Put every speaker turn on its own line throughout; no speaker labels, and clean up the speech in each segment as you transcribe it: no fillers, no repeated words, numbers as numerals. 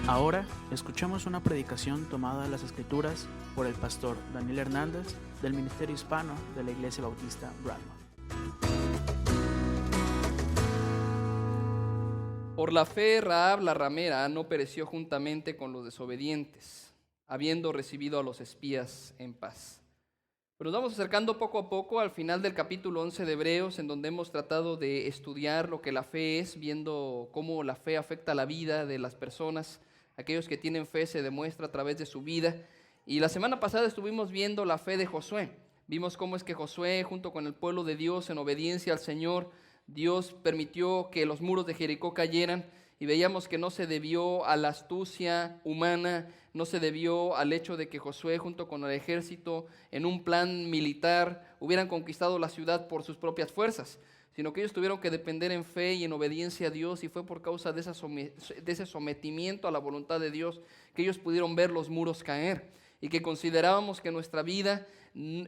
Ahora escuchamos una predicación tomada de las Escrituras por el pastor Daniel Hernández del Ministerio Hispano de la Iglesia Bautista Bradmont.
Por la fe, Rahab la ramera no pereció juntamente con los desobedientes, habiendo recibido a los espías en paz. Pero nos vamos acercando poco a poco al final del capítulo 11 de Hebreos, en donde hemos tratado de estudiar lo que la fe es, viendo cómo la fe afecta la vida de las personas. Aquellos que tienen fe se demuestra a través de su vida. Y la semana pasada estuvimos viendo la fe de Josué. Vimos cómo es que Josué, junto con el pueblo de Dios, en obediencia al Señor, Dios permitió que los muros de Jericó cayeran, y veíamos que no se debió a la astucia humana, no se debió al hecho de que Josué, junto con el ejército, en un plan militar, hubieran conquistado la ciudad por sus propias fuerzas, sino que ellos tuvieron que depender en fe y en obediencia a Dios, y fue por causa de ese sometimiento a la voluntad de Dios que ellos pudieron ver los muros caer, y que considerábamos que nuestra vida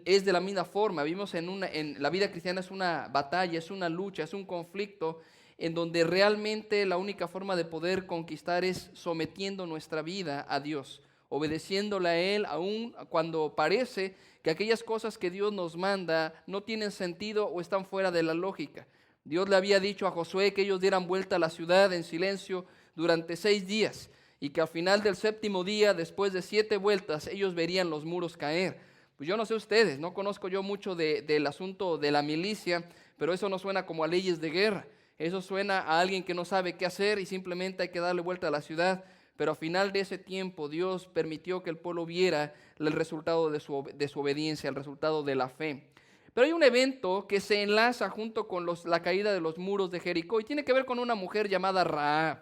es de la misma forma. Vimos en la vida cristiana es una batalla, es una lucha, es un conflicto, en donde realmente la única forma de poder conquistar es sometiendo nuestra vida a Dios, obedeciéndole a Él, aun cuando parece que aquellas cosas que Dios nos manda no tienen sentido o están fuera de la lógica. Dios le había dicho a Josué que ellos dieran vuelta a la ciudad en silencio durante 6 días, y que al final del 7º día, después de 7 vueltas, ellos verían los muros caer. Pues yo no sé ustedes, no conozco yo mucho del asunto de la milicia, pero eso no suena como a leyes de guerra. Eso suena a alguien que no sabe qué hacer y simplemente hay que darle vuelta a la ciudad. Pero al final de ese tiempo Dios permitió que el pueblo viera el resultado de su obediencia, el resultado de la fe. Pero hay un evento que se enlaza junto con la caída de los muros de Jericó y tiene que ver con una mujer llamada Rahab.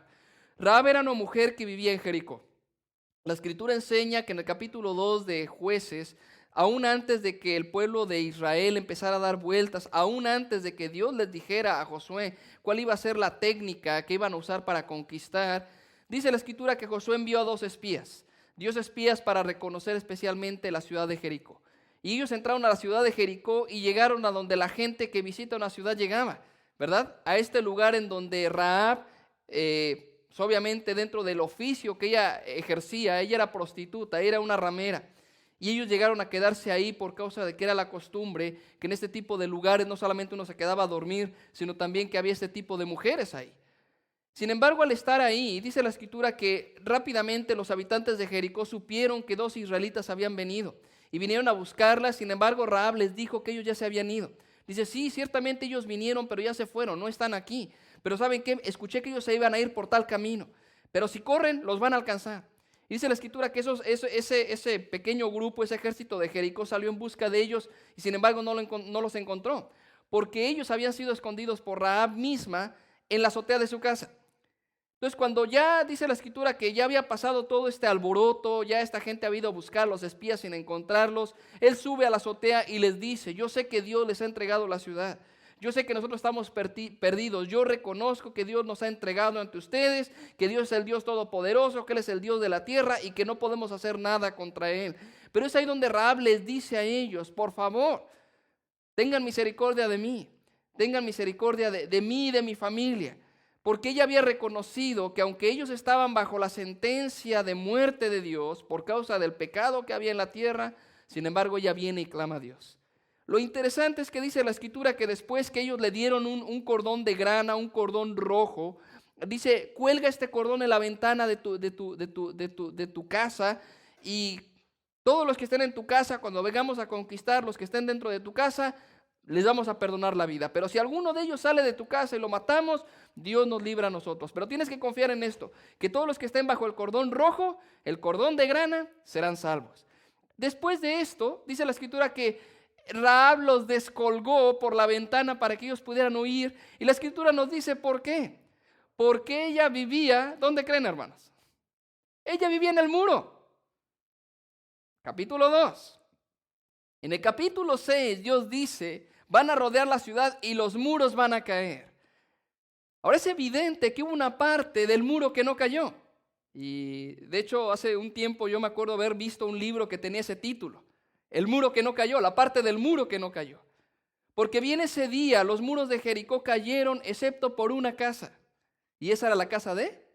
Rahab era una mujer que vivía en Jericó. La Escritura enseña que en el capítulo 2 de Jueces, aún antes de que el pueblo de Israel empezara a dar vueltas, aún antes de que Dios les dijera a Josué cuál iba a ser la técnica que iban a usar para conquistar, dice la Escritura que Josué envió a 2 espías, espías para reconocer especialmente la ciudad de Jericó. Y ellos entraron a la ciudad de Jericó y llegaron a donde la gente que visita una ciudad llegaba, ¿verdad? A este lugar en donde Rahab, obviamente dentro del oficio que ella ejercía, ella era prostituta, era una ramera. Y ellos llegaron a quedarse ahí por causa de que era la costumbre que en este tipo de lugares no solamente uno se quedaba a dormir, sino también que había este tipo de mujeres ahí. Sin embargo, al estar ahí, dice la Escritura que rápidamente los habitantes de Jericó supieron que 2 israelitas habían venido y vinieron a buscarlas. Sin embargo, Rahab les dijo que ellos ya se habían ido. Dice, sí, ciertamente ellos vinieron, pero ya se fueron, no están aquí. Pero ¿saben qué? Escuché que ellos se iban a ir por tal camino, pero si corren, los van a alcanzar. Y dice la Escritura que ese pequeño grupo, ese ejército de Jericó salió en busca de ellos y sin embargo no los encontró, porque ellos habían sido escondidos por Rahab misma en la azotea de su casa. Entonces cuando ya dice la Escritura que ya había pasado todo este alboroto, ya esta gente había ido a buscar a los espías sin encontrarlos, él sube a la azotea y les dice, yo sé que Dios les ha entregado la ciudad. Yo sé que nosotros estamos perdidos. Yo reconozco que Dios nos ha entregado ante ustedes, que Dios es el Dios todopoderoso, que Él es el Dios de la tierra y que no podemos hacer nada contra Él. Pero es ahí donde Rahab les dice a ellos, por favor, tengan misericordia de mí, tengan misericordia de mí y de mi familia. Porque ella había reconocido que aunque ellos estaban bajo la sentencia de muerte de Dios por causa del pecado que había en la tierra, sin embargo ella viene y clama a Dios. Lo interesante es que dice la Escritura que después que ellos le dieron un cordón de grana, un cordón rojo, dice, cuelga este cordón en la ventana de tu casa y todos los que estén en tu casa, cuando vengamos a conquistar, los que estén dentro de tu casa, les vamos a perdonar la vida. Pero si alguno de ellos sale de tu casa y lo matamos, Dios nos libra a nosotros. Pero tienes que confiar en esto, que todos los que estén bajo el cordón rojo, el cordón de grana, serán salvos. Después de esto, dice la Escritura que Rahab los descolgó por la ventana para que ellos pudieran huir. Y la Escritura nos dice por qué. Porque ella vivía, ¿dónde creen, hermanos? Ella vivía en el muro. Capítulo 2. En el capítulo 6 Dios dice, van a rodear la ciudad y los muros van a caer. Ahora es evidente que hubo una parte del muro que no cayó. Y de hecho hace un tiempo yo me acuerdo haber visto un libro que tenía ese título. El muro que no cayó, la parte del muro que no cayó. Porque bien ese día los muros de Jericó cayeron excepto por una casa. Y esa era la casa de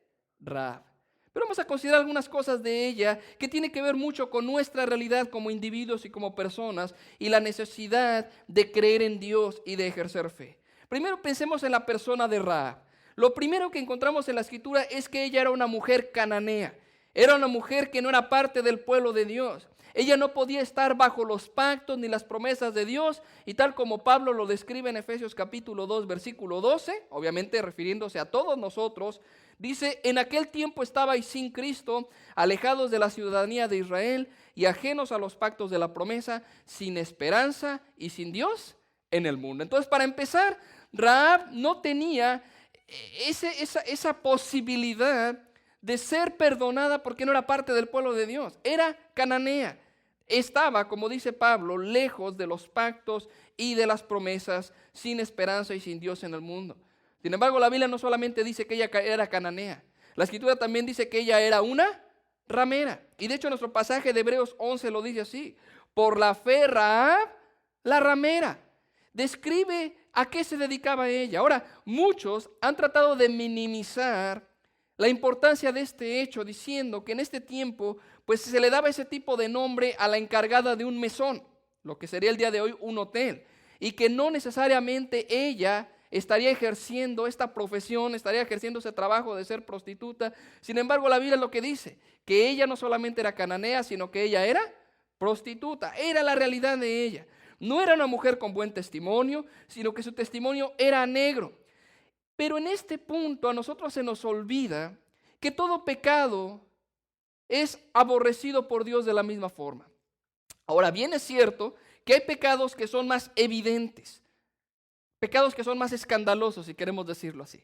Rahab. Pero vamos a considerar algunas cosas de ella que tienen que ver mucho con nuestra realidad como individuos y como personas y la necesidad de creer en Dios y de ejercer fe. Primero pensemos en la persona de Rahab. Lo primero que encontramos en la escritura es que ella era una mujer cananea. Era una mujer que no era parte del pueblo de Dios. Ella no podía estar bajo los pactos ni las promesas de Dios, y tal como Pablo lo describe en Efesios capítulo 2, versículo 12, obviamente refiriéndose a todos nosotros, dice: en aquel tiempo estabais sin Cristo, alejados de la ciudadanía de Israel y ajenos a los pactos de la promesa, sin esperanza y sin Dios en el mundo. Entonces, para empezar, Rahab no tenía esa posibilidad de ser perdonada porque no era parte del pueblo de Dios. Era cananea. Estaba, como dice Pablo, lejos de los pactos y de las promesas, sin esperanza y sin Dios en el mundo. Sin embargo, la Biblia no solamente dice que ella era cananea. La Escritura también dice que ella era una ramera. Y de hecho nuestro pasaje de Hebreos 11 lo dice así: por la fe Rahab, la ramera. Describe a qué se dedicaba ella. Ahora, muchos han tratado de minimizar la importancia de este hecho, diciendo que en este tiempo pues se le daba ese tipo de nombre a la encargada de un mesón, lo que sería el día de hoy un hotel, y que no necesariamente ella estaría ejerciendo esta profesión, estaría ejerciendo ese trabajo de ser prostituta. Sin embargo, la Biblia es lo que dice, que ella no solamente era cananea, sino que ella era prostituta. Era la realidad de ella. No era una mujer con buen testimonio, sino que su testimonio era negro. Pero en este punto a nosotros se nos olvida que todo pecado es aborrecido por Dios de la misma forma. Ahora bien, es cierto que hay pecados que son más evidentes, pecados que son más escandalosos, si queremos decirlo así,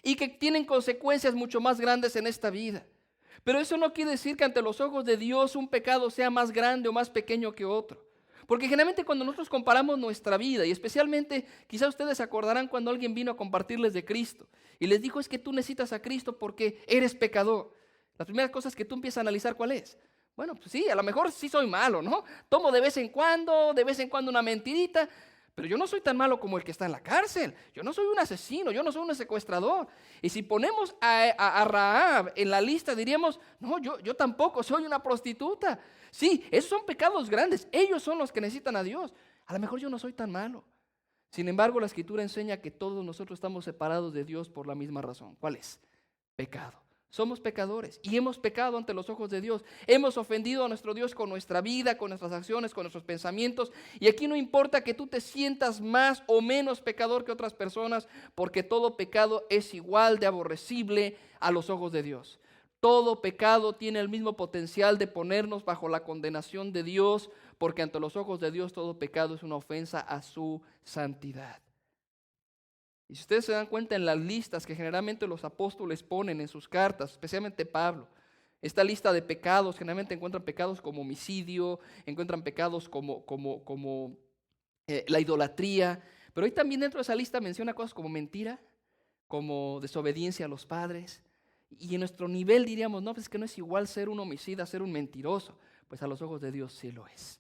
y que tienen consecuencias mucho más grandes en esta vida. Pero eso no quiere decir que ante los ojos de Dios un pecado sea más grande o más pequeño que otro. Porque generalmente cuando nosotros comparamos nuestra vida, y especialmente quizá ustedes se acordarán cuando alguien vino a compartirles de Cristo y les dijo: es que tú necesitas a Cristo porque eres pecador. Las primeras cosas que tú empiezas a analizar, ¿cuál es? Bueno, pues sí, a lo mejor sí soy malo, ¿no? Tomo de vez en cuando una mentirita, pero yo no soy tan malo como el que está en la cárcel. Yo no soy un asesino, yo no soy un secuestrador. Y si ponemos a Rahab en la lista, diríamos: no, yo tampoco soy una prostituta. Sí, esos son pecados grandes, ellos son los que necesitan a Dios. A lo mejor yo no soy tan malo. Sin embargo, la Escritura enseña que todos nosotros estamos separados de Dios por la misma razón. ¿Cuál es? Pecado. Somos pecadores y hemos pecado ante los ojos de Dios. Hemos ofendido a nuestro Dios con nuestra vida, con nuestras acciones, con nuestros pensamientos. Y aquí no importa que tú te sientas más o menos pecador que otras personas, porque todo pecado es igual de aborrecible a los ojos de Dios. Todo pecado tiene el mismo potencial de ponernos bajo la condenación de Dios, porque ante los ojos de Dios todo pecado es una ofensa a su santidad. Y si ustedes se dan cuenta en las listas que generalmente los apóstoles ponen en sus cartas, especialmente Pablo, esta lista de pecados, generalmente encuentran pecados como homicidio, encuentran pecados como la idolatría, pero hoy también dentro de esa lista menciona cosas como mentira, como desobediencia a los padres. Y en nuestro nivel diríamos: no, pues es que no es igual ser un homicida, ser un mentiroso. Pues a los ojos de Dios sí lo es.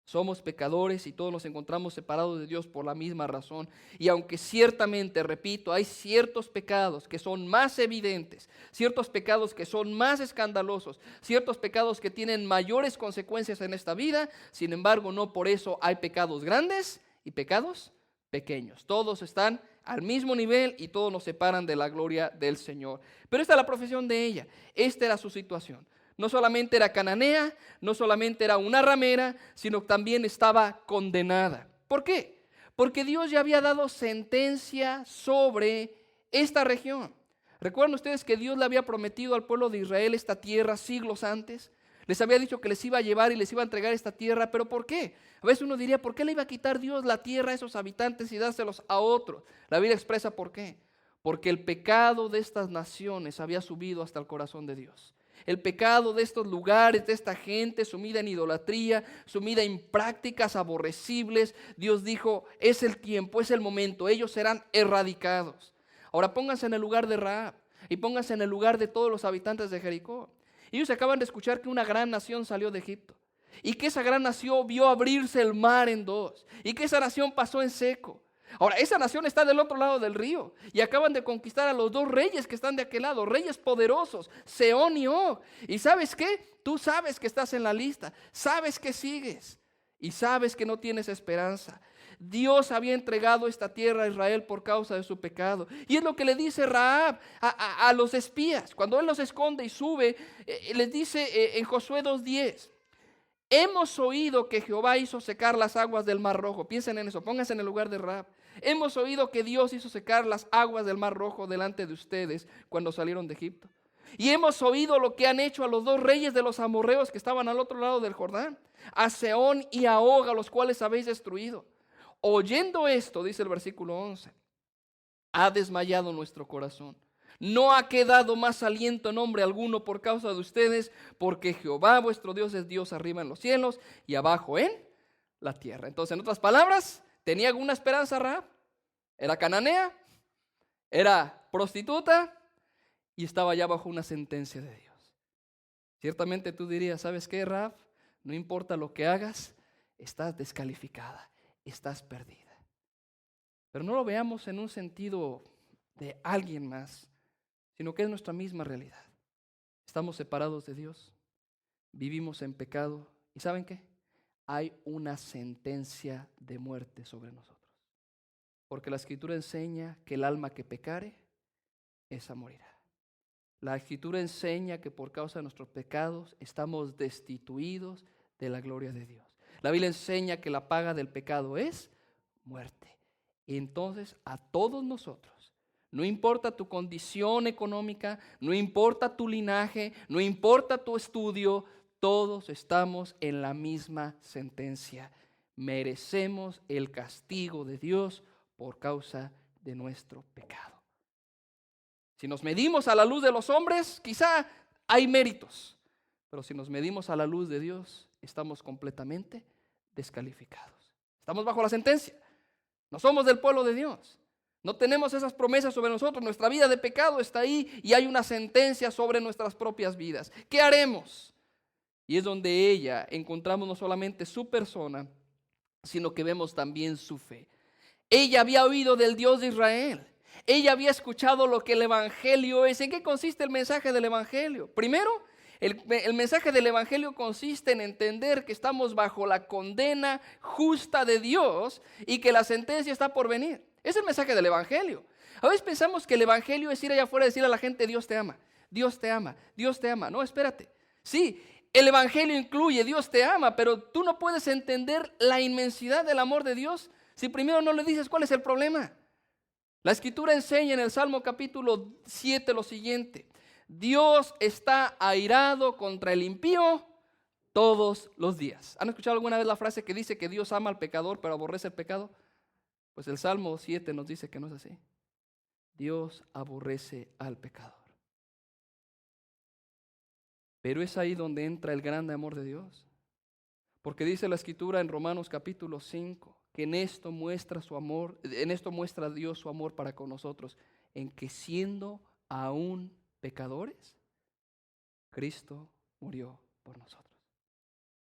Somos pecadores y todos nos encontramos separados de Dios por la misma razón. Y aunque ciertamente, repito, hay ciertos pecados que son más evidentes, ciertos pecados que son más escandalosos, ciertos pecados que tienen mayores consecuencias en esta vida, sin embargo, no por eso hay pecados grandes y pecados pequeños. Todos están al mismo nivel y todos nos separan de la gloria del Señor. Pero esta es la profesión de ella, esta era su situación. No solamente era cananea, no solamente era una ramera, sino también estaba condenada. ¿Por qué? Porque Dios ya había dado sentencia sobre esta región. ¿Recuerdan ustedes que Dios le había prometido al pueblo de Israel esta tierra siglos antes? Les había dicho que les iba a llevar y les iba a entregar esta tierra, pero ¿por qué? A veces uno diría: ¿por qué le iba a quitar Dios la tierra a esos habitantes y dárselos a otros? La Biblia expresa por qué. Porque el pecado de estas naciones había subido hasta el corazón de Dios. El pecado de estos lugares, de esta gente sumida en idolatría, sumida en prácticas aborrecibles, Dios dijo: es el tiempo, es el momento, ellos serán erradicados. Ahora pónganse en el lugar de Rahab y pónganse en el lugar de todos los habitantes de Jericó. Ellos acaban de escuchar que una gran nación salió de Egipto y que esa gran nación vio abrirse el mar en dos y que esa nación pasó en seco. Ahora, esa nación está del otro lado del río y acaban de conquistar a los dos reyes que están de aquel lado, reyes poderosos, Sehón y Og. ¿Y sabes qué? Tú sabes que estás en la lista, sabes que sigues y sabes que no tienes esperanza. Dios había entregado esta tierra a Israel por causa de su pecado. Y es lo que le dice Rahab a los espías. Cuando él los esconde y sube, les dice en Josué 2:10, hemos oído que Jehová hizo secar las aguas del Mar Rojo. Piensen en eso, pónganse en el lugar de Rahab. Hemos oído que Dios hizo secar las aguas del Mar Rojo delante de ustedes cuando salieron de Egipto. Y hemos oído lo que han hecho a los dos reyes de los amorreos que estaban al otro lado del Jordán, a Sehón y a Og, a los cuales habéis destruido. Oyendo esto, dice el versículo 11, ha desmayado nuestro corazón. No ha quedado más aliento en hombre alguno por causa de ustedes, porque Jehová vuestro Dios es Dios arriba en los cielos y abajo en la tierra. Entonces, en otras palabras, ¿tenía alguna esperanza Rahab? Era cananea, era prostituta y estaba ya bajo una sentencia de Dios. Ciertamente tú dirías, ¿sabes qué, Rahab? No importa lo que hagas, estás descalificada, estás perdida. Pero no lo veamos en un sentido de alguien más, sino que es nuestra misma realidad. Estamos separados de Dios, vivimos en pecado y ¿saben qué? Hay una sentencia de muerte sobre nosotros. Porque la Escritura enseña que el alma que pecare, esa morirá. La Escritura enseña que por causa de nuestros pecados estamos destituidos de la gloria de Dios. La Biblia enseña que la paga del pecado es muerte. Y entonces a todos nosotros, no importa tu condición económica, no importa tu linaje, no importa tu estudio, todos estamos en la misma sentencia. Merecemos el castigo de Dios por causa de nuestro pecado. Si nos medimos a la luz de los hombres, quizá hay méritos, pero si nos medimos a la luz de Dios, estamos completamente descalificados. Estamos bajo la sentencia. No somos del pueblo de Dios. No tenemos esas promesas sobre nosotros. Nuestra vida de pecado está ahí y hay una sentencia sobre nuestras propias vidas. ¿Qué haremos? Y es donde ella encontramos no solamente su persona, sino que vemos también su fe. Ella había oído del Dios de Israel. Ella había escuchado lo que el Evangelio es. ¿En qué consiste el mensaje del Evangelio? Primero, el mensaje del Evangelio consiste en entender que estamos bajo la condena justa de Dios y que la sentencia está por venir. Es el mensaje del Evangelio. A veces pensamos que el Evangelio es ir allá afuera y decirle a la gente, Dios te ama, Dios te ama, Dios te ama. No, espérate. Sí, el Evangelio incluye Dios te ama, pero tú no puedes entender la inmensidad del amor de Dios si primero no le dices cuál es el problema. La Escritura enseña en el Salmo capítulo 7 lo siguiente: Dios está airado contra el impío todos los días. ¿Han escuchado alguna vez la frase que dice que Dios ama al pecador pero aborrece el pecado? Pues el Salmo 7 nos dice que no es así. Dios aborrece al pecador. Pero es ahí donde entra el grande amor de Dios. Porque dice la Escritura en Romanos capítulo 5 que en esto muestra su amor, en esto muestra Dios su amor para con nosotros, en que siendo aún pecadores, Cristo murió por nosotros.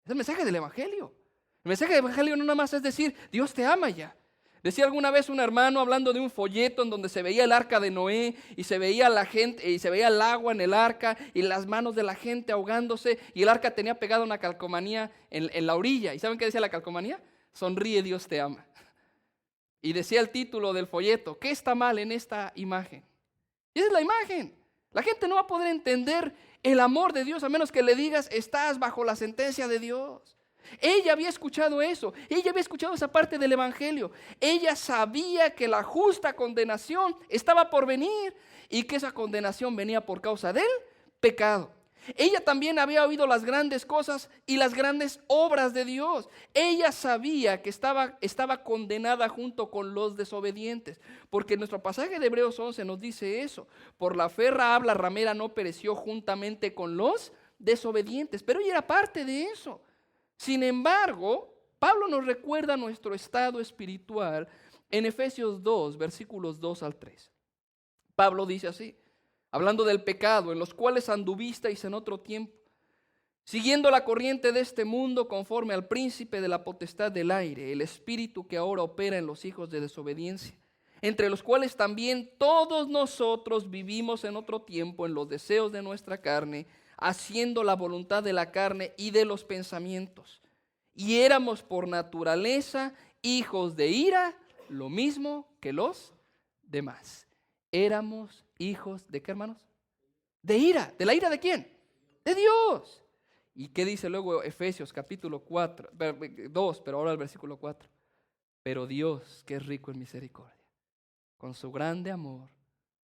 Es el mensaje del Evangelio. El mensaje del Evangelio no nada más es decir, Dios te ama ya. Decía alguna vez un hermano hablando de un folleto en donde se veía el arca de Noé y se veía la gente y se veía el agua en el arca y las manos de la gente ahogándose y el arca tenía pegada una calcomanía en la orilla. ¿Y saben qué decía la calcomanía? Sonríe, Dios te ama. Y decía el título del folleto, ¿qué está mal en esta imagen? Y esa es la imagen. La gente no va a poder entender el amor de Dios a menos que le digas, estás bajo la sentencia de Dios. Ella había escuchado eso, ella había escuchado esa parte del Evangelio. Ella sabía que la justa condenación estaba por venir y que esa condenación venía por causa del pecado. Ella también había oído las grandes cosas y las grandes obras de Dios. Ella sabía que estaba condenada junto con los desobedientes. Porque nuestro pasaje de Hebreos 11 nos dice eso. Por la fe Rahab la ramera no pereció juntamente con los desobedientes. Pero ella era parte de eso. Sin embargo, Pablo nos recuerda nuestro estado espiritual en Efesios 2, versículos 2 al 3. Pablo dice así, hablando del pecado, en los cuales anduvisteis en otro tiempo, siguiendo la corriente de este mundo conforme al príncipe de la potestad del aire, el espíritu que ahora opera en los hijos de desobediencia, entre los cuales también todos nosotros vivimos en otro tiempo en los deseos de nuestra carne, haciendo la voluntad de la carne y de los pensamientos. Y éramos por naturaleza hijos de ira, lo mismo que los demás. Éramos hijos de ¿qué, hermanos? De ira. ¿De la ira de quién? De Dios. ¿Y qué dice luego Efesios capítulo 2, pero ahora el versículo 4? Pero Dios, que es rico en misericordia, con su grande amor,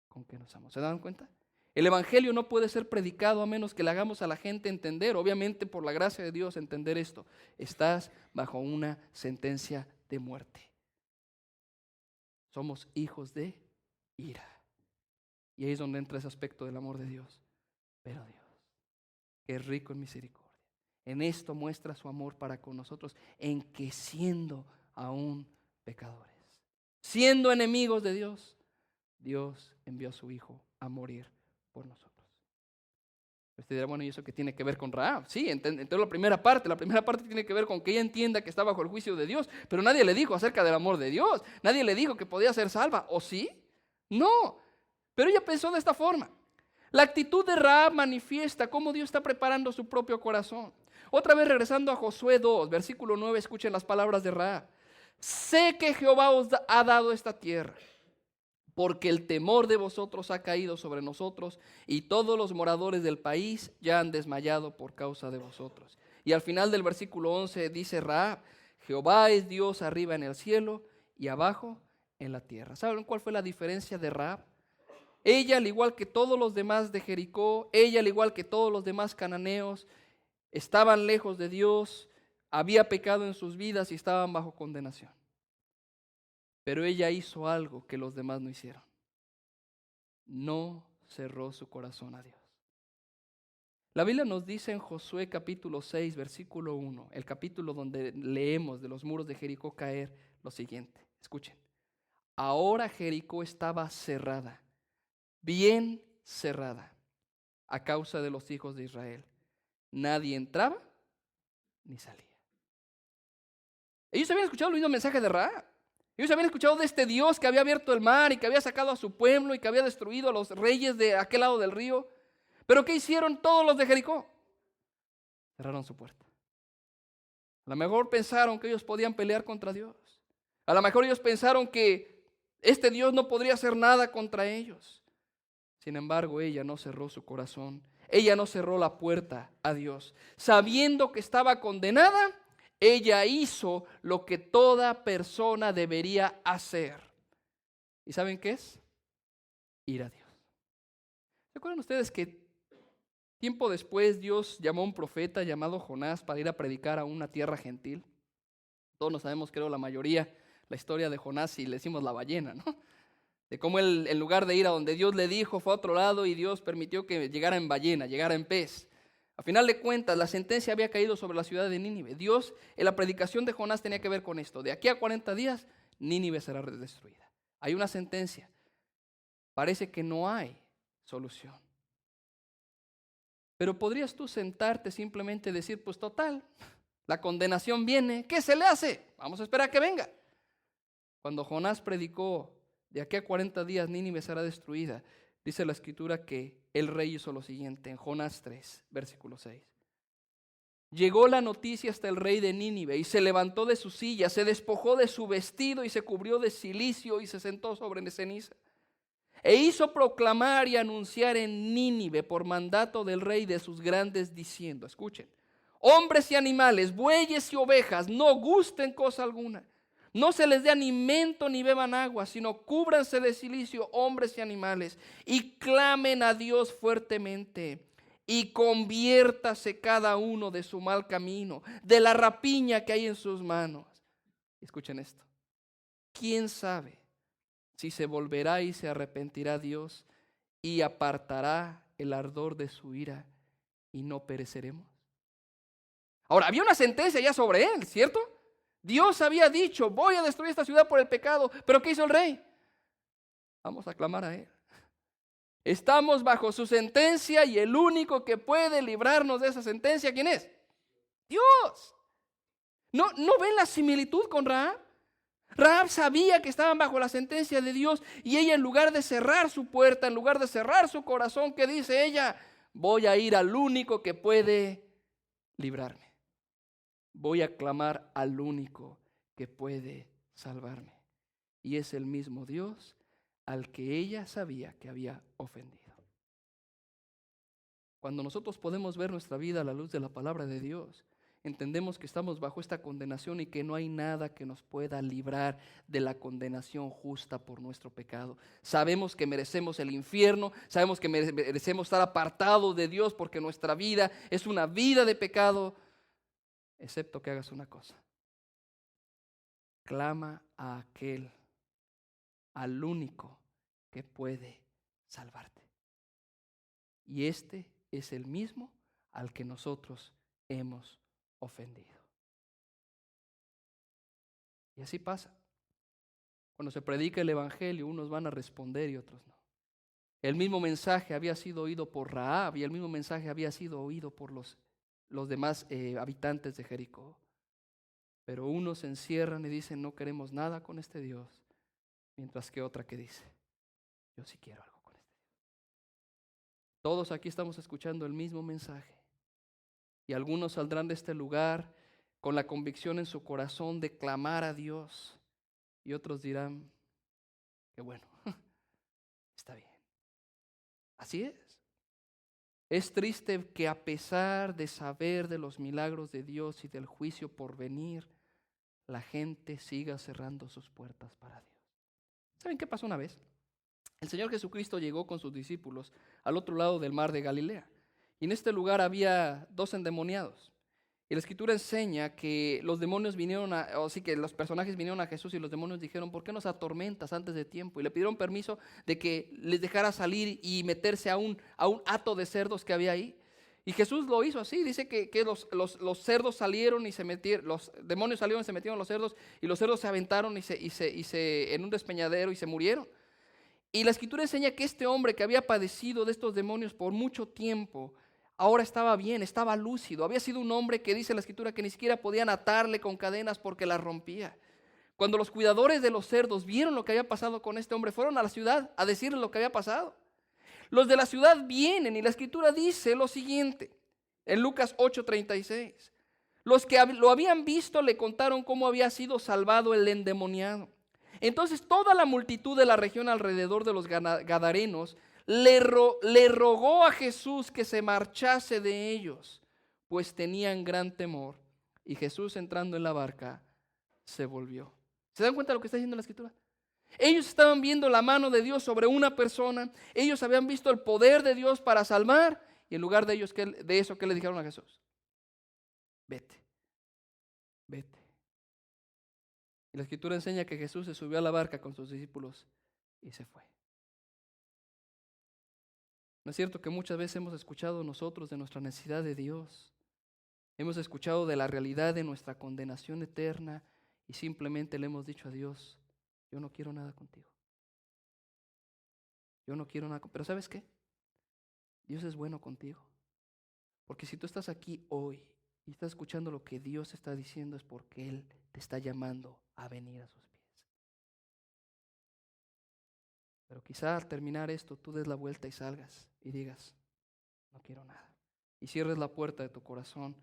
con que nos amó. ¿Se dan cuenta? El evangelio no puede ser predicado a menos que le hagamos a la gente entender, obviamente por la gracia de Dios, entender esto. Estás bajo una sentencia de muerte. Somos hijos de ira. Y ahí es donde entra ese aspecto del amor de Dios. Pero Dios, que es rico en misericordia, en esto muestra su amor para con nosotros, en que siendo aún pecadores, siendo enemigos de Dios, Dios envió a su Hijo a morir por nosotros. Usted dirá, bueno, ¿y eso qué tiene que ver con Rahab? Sí, entonces la primera parte tiene que ver con que ella entienda que está bajo el juicio de Dios, pero nadie le dijo acerca del amor de Dios, nadie le dijo que podía ser salva, ¿o sí? No, pero ella pensó de esta forma. La actitud de Rahab manifiesta cómo Dios está preparando su propio corazón. Otra vez regresando a Josué 2, versículo 9, escuchen las palabras de Rahab. Sé que Jehová os ha dado esta tierra, porque el temor de vosotros ha caído sobre nosotros y todos los moradores del país ya han desmayado por causa de vosotros. Y al final del versículo 11 dice Rahab, Jehová es Dios arriba en el cielo y abajo en la tierra. ¿Saben cuál fue la diferencia de Rahab? Ella, al igual que todos los demás de Jericó, ella, al igual que todos los demás cananeos, estaban lejos de Dios, había pecado en sus vidas y estaban bajo condenación. Pero ella hizo algo que los demás no hicieron. No cerró su corazón a Dios. La Biblia nos dice en Josué capítulo 6, versículo 1, el capítulo donde leemos de los muros de Jericó caer, lo siguiente. Escuchen. Ahora Jericó estaba cerrada, bien cerrada, a causa de los hijos de Israel. Nadie entraba ni salía. Ellos habían escuchado el mismo mensaje de Rahab. Ellos habían escuchado de este Dios que había abierto el mar y que había sacado a su pueblo y que había destruido a los reyes de aquel lado del río. Pero ¿qué hicieron todos los de Jericó? Cerraron su puerta. A lo mejor pensaron que ellos podían pelear contra Dios. A lo mejor ellos pensaron que este Dios no podría hacer nada contra ellos. Sin embargo, ella no cerró su corazón. Ella no cerró la puerta a Dios. Sabiendo que estaba condenada, ella hizo lo que toda persona debería hacer. ¿Y saben qué es? Ir a Dios. ¿Se acuerdan ustedes que tiempo después Dios llamó a un profeta llamado Jonás para ir a predicar a una tierra gentil? Todos nos sabemos, creo la mayoría, la historia de Jonás y le decimos la ballena, ¿no? De cómo él, en lugar de ir a donde Dios le dijo, fue a otro lado y Dios permitió que llegara en ballena, llegara en pez. A final de cuentas, la sentencia había caído sobre la ciudad de Nínive. Dios, en la predicación de Jonás tenía que ver con esto. De aquí a 40 días, Nínive será destruida. Hay una sentencia. Parece que no hay solución. Pero podrías tú sentarte simplemente y decir, pues total, la condenación viene. ¿Qué se le hace? Vamos a esperar a que venga. Cuando Jonás predicó, de aquí a 40 días Nínive será destruida, dice la escritura que el rey hizo lo siguiente en Jonás 3, versículo 6. Llegó la noticia hasta el rey de Nínive y se levantó de su silla, se despojó de su vestido y se cubrió de cilicio y se sentó sobre ceniza. E hizo proclamar y anunciar en Nínive por mandato del rey de sus grandes diciendo, escuchen, hombres y animales, bueyes y ovejas, no gusten cosa alguna. No se les dé alimento ni beban agua, sino cúbranse de cilicio hombres y animales y clamen a Dios fuertemente y conviértase cada uno de su mal camino, de la rapiña que hay en sus manos. Escuchen esto. ¿Quién sabe si se volverá y se arrepentirá Dios y apartará el ardor de su ira y no pereceremos? Ahora, había una sentencia ya sobre él, ¿cierto? Dios había dicho, voy a destruir esta ciudad por el pecado, pero ¿qué hizo el rey? Vamos a clamar a él. Estamos bajo su sentencia y el único que puede librarnos de esa sentencia, ¿quién es? Dios. ¿No ven la similitud con Rahab? Rahab sabía que estaban bajo la sentencia de Dios y ella, en lugar de cerrar su puerta, en lugar de cerrar su corazón, ¿qué dice ella? Voy a ir al único que puede librarme. Voy a clamar al único que puede salvarme. Y es el mismo Dios al que ella sabía que había ofendido. Cuando nosotros podemos ver nuestra vida a la luz de la palabra de Dios, entendemos que estamos bajo esta condenación y que no hay nada que nos pueda librar de la condenación justa por nuestro pecado. Sabemos que merecemos el infierno, sabemos que merecemos estar apartados de Dios porque nuestra vida es una vida de pecado, excepto que hagas una cosa. Clama a aquel, al único que puede salvarte. Y este es el mismo al que nosotros hemos ofendido. Y así pasa. Cuando se predica el evangelio, unos van a responder y otros no. El mismo mensaje había sido oído por Rahab y el mismo mensaje había sido oído por los demás habitantes de Jericó. Pero unos se encierran y dicen, no queremos nada con este Dios, mientras que otra que dice, yo sí quiero algo con este Dios. Todos aquí estamos escuchando el mismo mensaje. Y algunos saldrán de este lugar con la convicción en su corazón de clamar a Dios. Y otros dirán, que bueno, está bien. Así es. Es triste que a pesar de saber de los milagros de Dios y del juicio por venir, la gente siga cerrando sus puertas para Dios. ¿Saben qué pasó una vez? El Señor Jesucristo llegó con sus discípulos al otro lado del mar de Galilea. Y en este lugar había 2 endemoniados. Y la Escritura enseña que los demonios que los personajes vinieron a Jesús y los demonios dijeron, ¿por qué nos atormentas antes de tiempo? Y le pidieron permiso de que les dejara salir y meterse a un hato de cerdos que había ahí. Y Jesús lo hizo así, dice que los cerdos salieron y se metieron, los demonios salieron y se metieron en los cerdos, y los cerdos se aventaron en un despeñadero y se murieron. Y la Escritura enseña que este hombre que había padecido de estos demonios por mucho tiempo, ahora estaba bien, estaba lúcido. Había sido un hombre que dice la Escritura que ni siquiera podían atarle con cadenas porque las rompía. Cuando los cuidadores de los cerdos vieron lo que había pasado con este hombre, fueron a la ciudad a decirle lo que había pasado. Los de la ciudad vienen y la Escritura dice lo siguiente, en Lucas 8:36. Los que lo habían visto le contaron cómo había sido salvado el endemoniado. Entonces toda la multitud de la región alrededor de los gadarenos le rogó a Jesús que se marchase de ellos, pues tenían gran temor. Y Jesús, entrando en la barca, se volvió. ¿Se dan cuenta de lo que está diciendo la Escritura? Ellos estaban viendo la mano de Dios sobre una persona. Ellos habían visto el poder de Dios para salvar. Y en lugar de eso, ¿qué le dijeron a Jesús? Vete, vete. Y la Escritura enseña que Jesús se subió a la barca con sus discípulos y se fue. ¿No es cierto que muchas veces hemos escuchado nosotros de nuestra necesidad de Dios? Hemos escuchado de la realidad de nuestra condenación eterna y simplemente le hemos dicho a Dios, yo no quiero nada contigo. Yo no quiero nada. Pero ¿sabes qué? Dios es bueno contigo. Porque si tú estás aquí hoy y estás escuchando lo que Dios está diciendo, es porque Él te está llamando a venir a sus pies. Pero quizá al terminar esto tú des la vuelta y salgas y digas, no quiero nada. Y cierres la puerta de tu corazón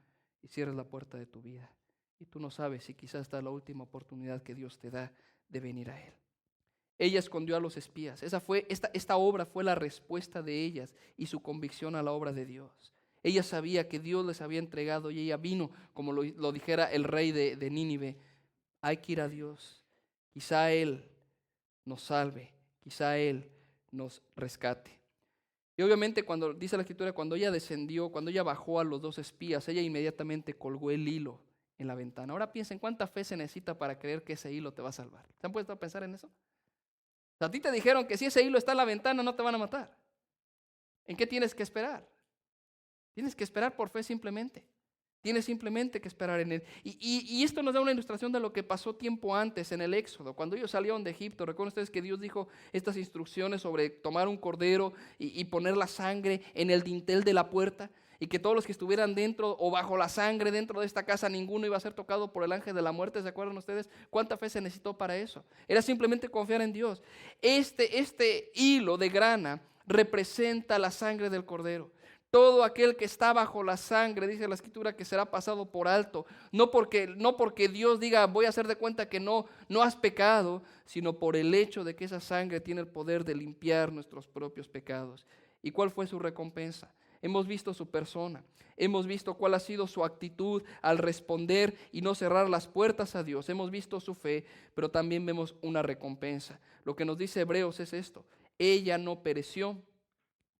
y cierres la puerta de tu vida. Y tú no sabes si quizás esta es la última oportunidad que Dios te da de venir a Él. Ella escondió a los espías. Esta obra fue la respuesta de ellas y su convicción a la obra de Dios. Ella sabía que Dios les había entregado y ella vino, como lo dijera el rey de Nínive. Hay que ir a Dios. Quizá Él nos salve, quizá Él nos rescate. Y obviamente cuando dice la Escritura, cuando ella descendió, cuando ella bajó a los 2 espías, ella inmediatamente colgó el hilo en la ventana. Ahora piensen cuánta fe se necesita para creer que ese hilo te va a salvar. ¿Se han puesto a pensar en eso? O sea, a ti te dijeron que si ese hilo está en la ventana no te van a matar. ¿En qué tienes que esperar? Tienes que esperar por fe simplemente. Tienes simplemente que esperar en Él. Y esto nos da una ilustración de lo que pasó tiempo antes en el Éxodo. Cuando ellos salieron de Egipto, recuerden ustedes que Dios dijo estas instrucciones sobre tomar un cordero y poner la sangre en el dintel de la puerta. Y que todos los que estuvieran dentro o bajo la sangre dentro de esta casa, ninguno iba a ser tocado por el ángel de la muerte. ¿Se acuerdan ustedes cuánta fe se necesitó para eso? Era simplemente confiar en Dios. Este hilo de grana representa la sangre del cordero. Todo aquel que está bajo la sangre, dice la Escritura, que será pasado por alto. No porque Dios diga, voy a hacer de cuenta que no has pecado, sino por el hecho de que esa sangre tiene el poder de limpiar nuestros propios pecados. ¿Y cuál fue su recompensa? Hemos visto su persona, hemos visto cuál ha sido su actitud al responder y no cerrar las puertas a Dios. Hemos visto su fe, pero también vemos una recompensa. Lo que nos dice Hebreos es esto: ella no pereció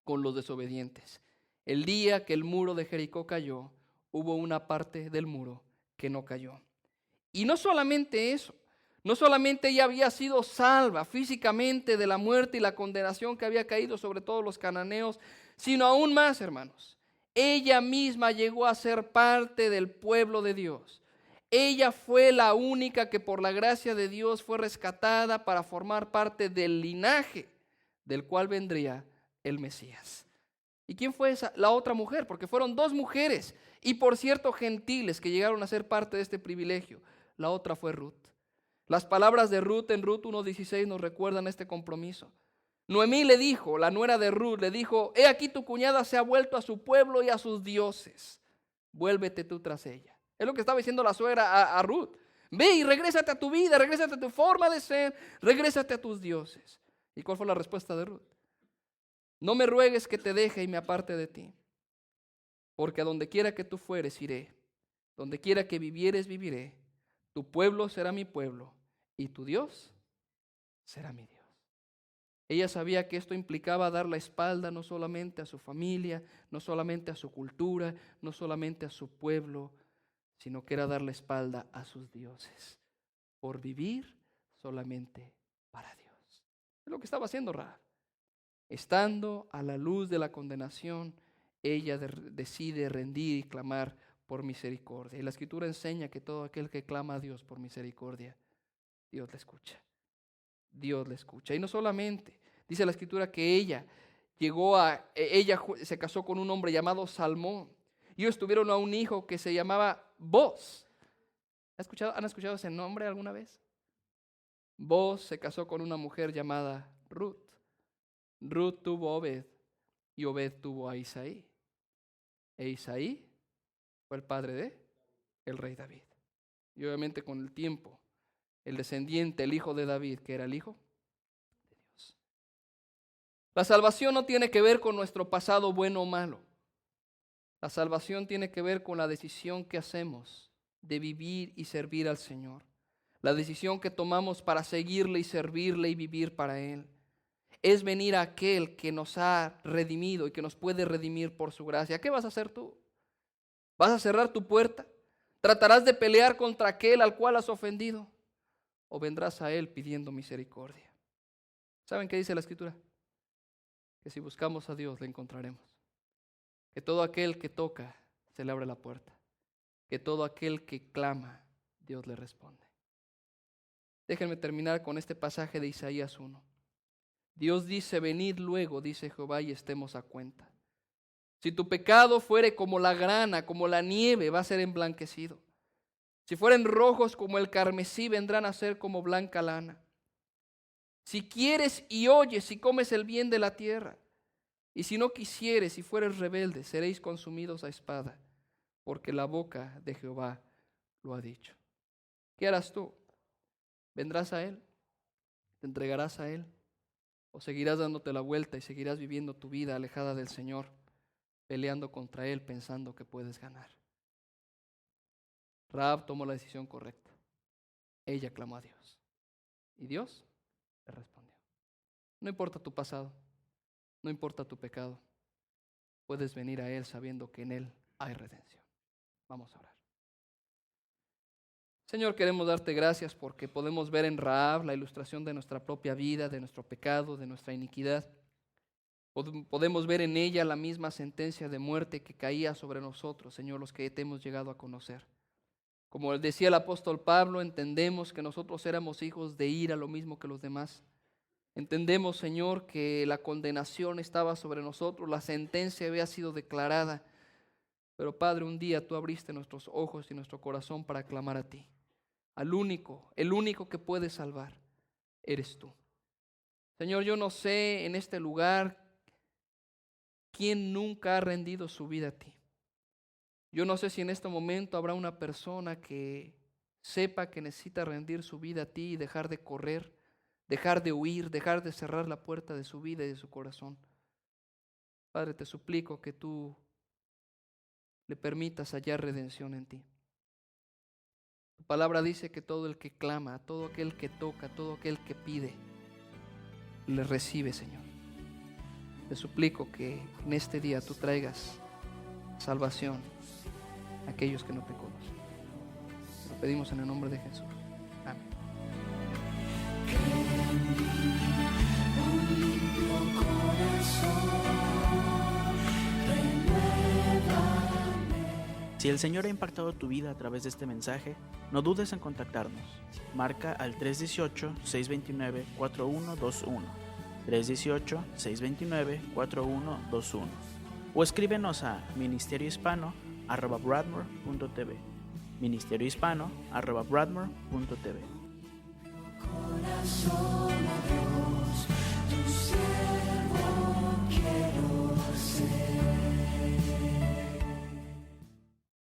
con los desobedientes. El día que el muro de Jericó cayó, hubo una parte del muro que no cayó. Y no solamente eso, no solamente ella había sido salva físicamente de la muerte y la condenación que había caído sobre todos los cananeos, sino aún más, hermanos, ella misma llegó a ser parte del pueblo de Dios. Ella fue la única que por la gracia de Dios fue rescatada para formar parte del linaje del cual vendría el Mesías. ¿Y quién fue la otra mujer? Porque fueron dos mujeres, y por cierto gentiles que llegaron a ser parte de este privilegio. La otra fue Ruth. Las palabras de Ruth en Ruth 1:16 nos recuerdan este compromiso. Noemí le dijo, la nuera de Ruth, le dijo: he aquí tu cuñada se ha vuelto a su pueblo y a sus dioses. Vuélvete tú tras ella. Es lo que estaba diciendo la suegra a Ruth. Ve y regrésate a tu vida, regrésate a tu forma de ser, regrésate a tus dioses. ¿Y cuál fue la respuesta de Ruth? No me ruegues que te deje y me aparte de ti, porque a donde quiera que tú fueres iré, donde quiera que vivieres viviré, tu pueblo será mi pueblo y tu Dios será mi Dios. Ella sabía que esto implicaba dar la espalda no solamente a su familia, no solamente a su cultura, no solamente a su pueblo, sino que era dar la espalda a sus dioses, por vivir solamente para Dios. Es lo que estaba haciendo Rahab. Estando a la luz de la condenación, ella decide rendir y clamar por misericordia. Y la Escritura enseña que todo aquel que clama a Dios por misericordia, Dios le escucha. Dios le escucha. Y no solamente, dice la Escritura que ella se casó con un hombre llamado Salmón. Y ellos tuvieron a un hijo que se llamaba Boz. ¿Han escuchado ese nombre alguna vez? Boz se casó con una mujer llamada Ruth. Ruth tuvo a Obed y Obed tuvo a Isaí. E Isaí fue el padre de el rey David. Y obviamente con el tiempo, el descendiente, el hijo de David, que era el hijo de Dios. La salvación no tiene que ver con nuestro pasado bueno o malo. La salvación tiene que ver con la decisión que hacemos de vivir y servir al Señor. La decisión que tomamos para seguirle y servirle y vivir para Él. Es venir a aquel que nos ha redimido y que nos puede redimir por su gracia. ¿Qué vas a hacer tú? ¿Vas a cerrar tu puerta? ¿Tratarás de pelear contra aquel al cual has ofendido? ¿O vendrás a Él pidiendo misericordia? ¿Saben qué dice la Escritura? Que si buscamos a Dios le encontraremos. Que todo aquel que toca se le abre la puerta. Que todo aquel que clama, Dios le responde. Déjenme terminar con este pasaje de Isaías 1. Dios dice: venid luego, dice Jehová, y estemos a cuenta. Si tu pecado fuere como la grana, como la nieve, va a ser emblanquecido. Si fueren rojos como el carmesí, vendrán a ser como blanca lana. Si quieres y oyes y comes el bien de la tierra, y si no quisieres y fueres rebelde, seréis consumidos a espada, porque la boca de Jehová lo ha dicho. ¿Qué harás tú? ¿Vendrás a Él? ¿Te entregarás a Él? ¿O seguirás dándote la vuelta y seguirás viviendo tu vida alejada del Señor, peleando contra Él pensando que puedes ganar? Rahab tomó la decisión correcta. Ella clamó a Dios y Dios le respondió. No importa tu pasado, no importa tu pecado, puedes venir a Él sabiendo que en Él hay redención. Vamos a orar. Señor, queremos darte gracias porque podemos ver en Rahab la ilustración de nuestra propia vida, de nuestro pecado, de nuestra iniquidad. Podemos ver en ella la misma sentencia de muerte que caía sobre nosotros, Señor, los que te hemos llegado a conocer. Como decía el apóstol Pablo, entendemos que nosotros éramos hijos de ira, lo mismo que los demás. Entendemos, Señor, que la condenación estaba sobre nosotros, la sentencia había sido declarada. Pero, Padre, un día tú abriste nuestros ojos y nuestro corazón para clamar a ti. El único que puede salvar, eres tú. Señor, yo no sé en este lugar quién nunca ha rendido su vida a ti. Yo no sé si en este momento habrá una persona que sepa que necesita rendir su vida a ti y dejar de correr, dejar de huir, dejar de cerrar la puerta de su vida y de su corazón. Padre, te suplico que tú le permitas hallar redención en ti. Tu palabra dice que todo el que clama, todo aquel que toca, todo aquel que pide, le recibe, Señor. Te suplico que en este día tú traigas salvación a aquellos que no te conocen. Lo pedimos en el nombre de Jesús. Amén.
Si el Señor ha impactado tu vida a través de este mensaje, no dudes en contactarnos. Marca al 318-629-4121, 318-629-4121 o escríbenos a ministeriohispano@bradmore.tv, ministeriohispano@bradmore.tv.